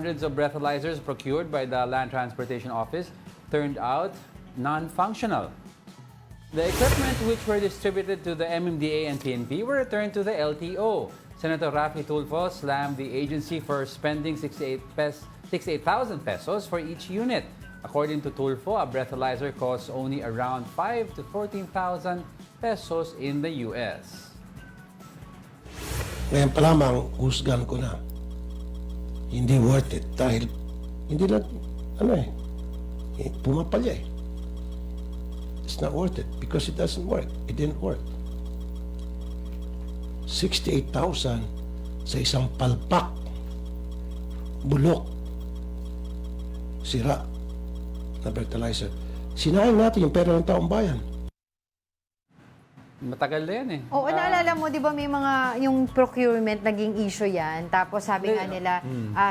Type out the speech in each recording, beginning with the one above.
hundreds of breathalyzers procured by the Land Transportation Office turned out non-functional. The equipment which were distributed to the MMDA and PNP were returned to the LTO. Senator Raffy Tulfo slammed the agency for spending 68,000 pesos for each unit. According to Tulfo, a breathalyzer costs only around 5 to 14,000 pesos in the US. Ngayon pa lamang, husgan ko na. Hindi worth it dahil hindi lang, pumapalya eh. It's not worth it because it doesn't work. It didn't work. 68,000 sa isang palpak. Bulok. Sira na fertilizer. Sinayang natin yung pera ng taong bayan. Matagal na yan eh. Oo, naalala mo, di ba may mga, yung procurement, naging issue yan. Tapos sabi nga nila,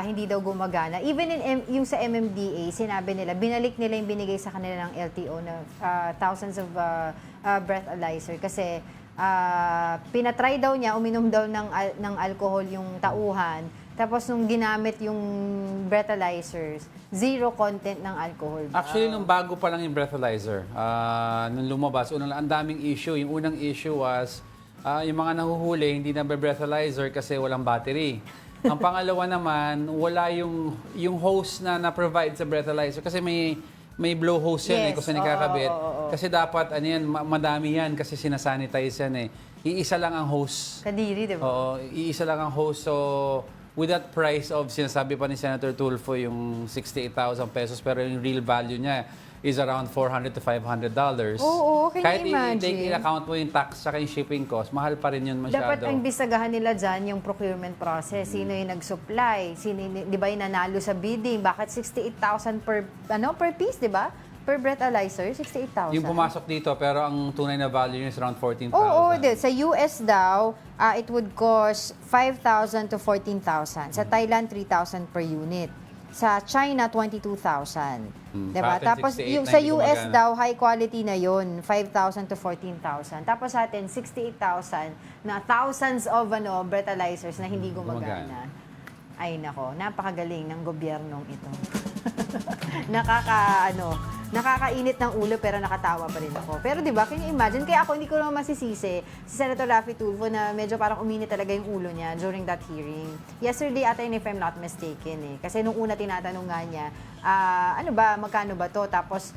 hindi daw gumagana. Even yung sa MMDA, sinabi nila, binalik nila yung binigay sa kanila ng LTO na thousands of breathalyzer. Kasi pinatry daw niya, uminom daw ng alcohol yung tauhan. Tapos nung ginamit yung breathalyzers, zero content ng alcohol. Actually, nung bago pa lang yung breathalyzer, nung lumabas, ang daming issue. Yung unang issue was, yung mga nahuhuli, hindi na breathalyzer kasi walang battery. Ang pangalawa naman, wala yung hose na provide sa breathalyzer kasi may blow hose yan kung saan ikakabit. Kasi dapat, madami yan kasi sinasanitize yan eh. Iisa lang ang hose. Kadiri, di ba? Oo, iisa lang ang hose. So, with that price of, sinasabi pa ni Senator Tulfo, yung 68,000 pesos, pero yung real value niya is around $400 to $500. Oo, can Kahit you imagine? take in account mo yung tax at yung shipping cost, mahal pa rin yun masyado. Dapat ang bisagahan nila dyan yung procurement process. Sino yung nag-supply? Di ba yung nanalo sa bidding? Bakit 68,000 per piece, di ba? Per breathalyzer, 68,000. Yung pumasok dito, pero ang tunay na value niya is around 14,000. Oo, sa US daw, it would cost 5,000 to 14,000. Sa Thailand, 3,000 per unit. Sa China, 22,000. Diba? Sa atin, Tapos 68 yung na sa hindi US gumagana. daw, high quality na yun, 5,000 to 14,000. Tapos sa atin, 68,000 na thousands of breathalyzers na hindi gumagana. Ay nako, napakagaling ng gobyernong ito. Nakakainit ng ulo pero nakatawa pa rin ako. Pero 'di ba, can you imagine? Kaya ako hindi ko naman masisisi si Senator Raffy Tulfo na medyo parang uminit talaga yung ulo niya during that hearing. Yesterday ata yun, if I'm not mistaken eh. Kasi nung una tinatanong nga niya, magkano ba to? Tapos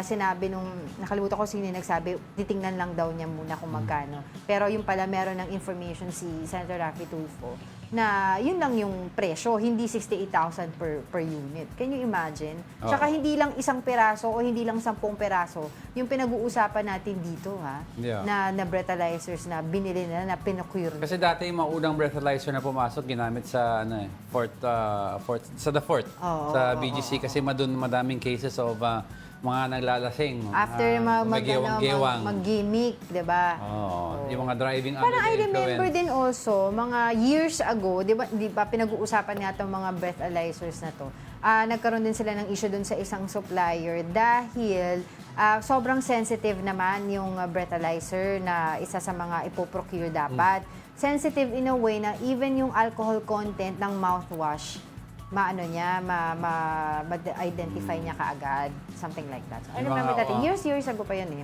sinabi nung, nakalimutan ko sino yung nagsabi, titingnan lang daw niya muna kung magkano. Pero yung pala meron ng information si Senator Raffy Tulfo na yun lang yung presyo, hindi 68,000 per unit. Can you imagine? Tsaka hindi lang isang peraso o hindi lang 10 peraso yung pinag-uusapan natin dito Yeah. na breathalyzers na binili nila, na pinocure. Kasi dati yung mga unang breathalyzer na pumasok, ginamit sa The Fort, sa BGC kasi madaming cases of mga naglalasing. After mag-gimmick, di ba? Yung mga driving under Parang the I remember influence. din also, mga years ago, di ba pinag-uusapan nga itong mga breathalyzers na to, nagkaroon din sila ng issue dun sa isang supplier dahil sobrang sensitive naman yung breathalyzer na isa sa mga ipoprocure dapat. Sensitive in a way na even yung alcohol content ng mouthwash, ma-identify niya kaagad. Something like that. So, I Yung remember mga, that. Years ago pa yun eh.